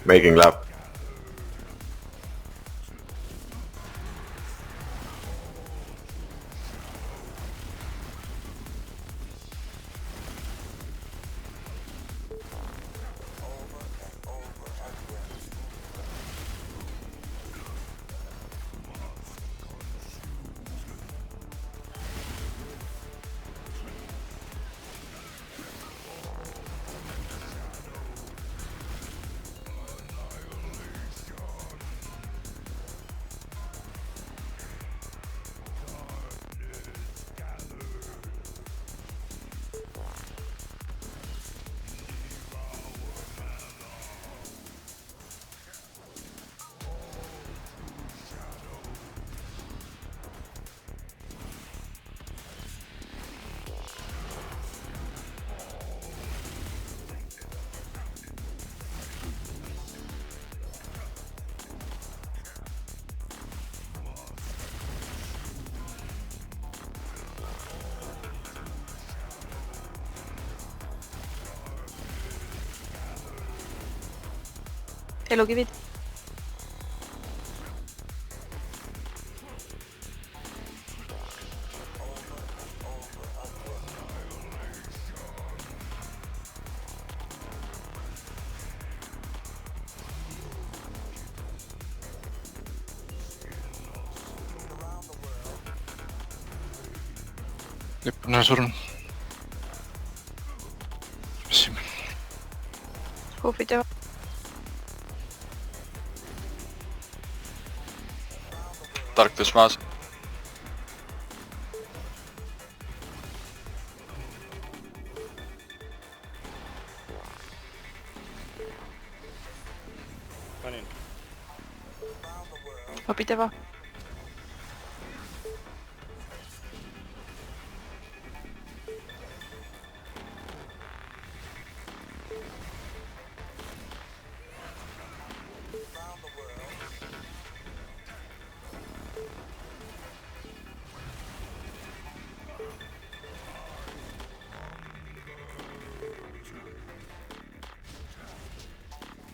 Making lab. Elukivid. Lippunä surun. Huufid ja Tarktus maas. Hopiteva.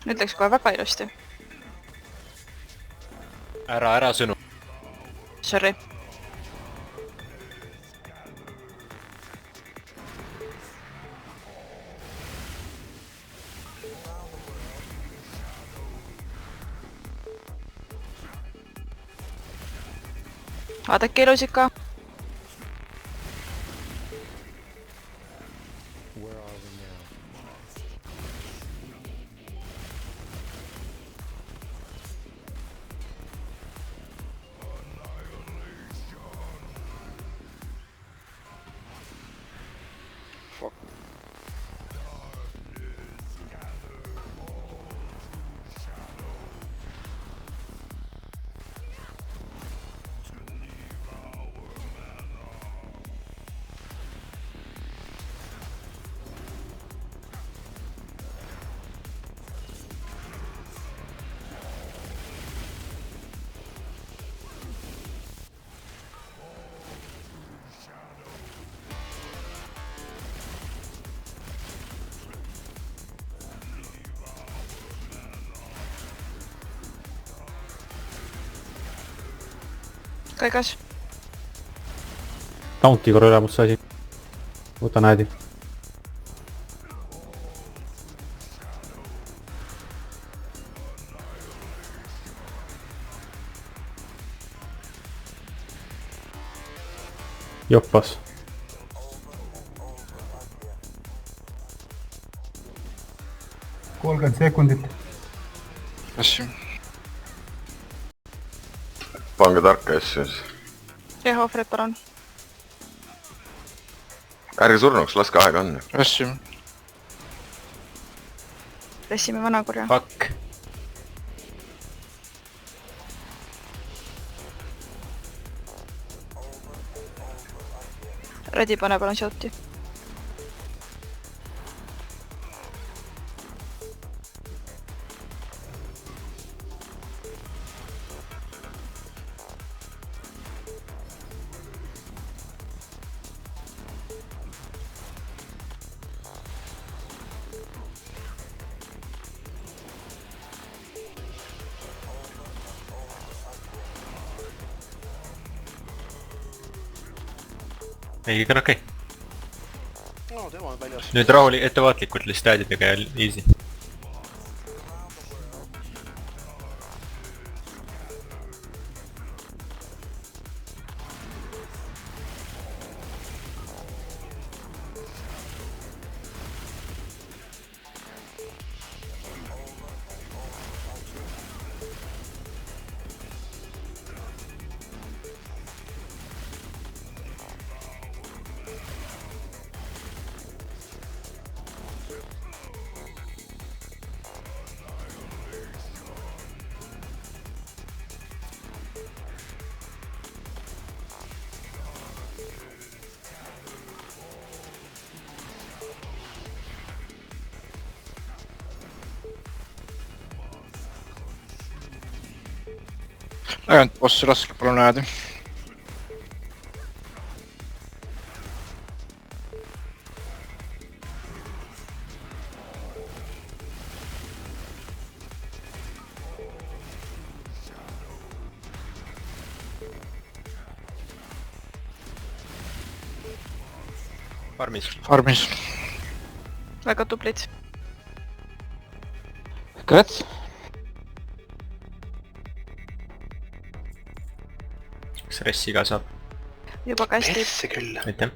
Nüüd läks kohe väga ilusti. Ära sõnu. Sorry. Vaadake ilus ikka. Kaikas. Taunti korra üle must asi. Võta näedi. Joppas. Kolmkümmend sekundit. Asju. Pange tarka asju siis. Ja ohvred palun. Ärge surnuks, laske aega on. Asju. Pressime vanakurja. Fuck. Redi pane palun shouti. ei, kõik on okei. no tema on väljas. Nüüd ettevaatlikult listaadidega ja easy. Ainult bossi laske palun äädi. Farmis. Väga tublid. Grets. Kas ressi ka saab? Juba kastid. Persse küll. Aitäh.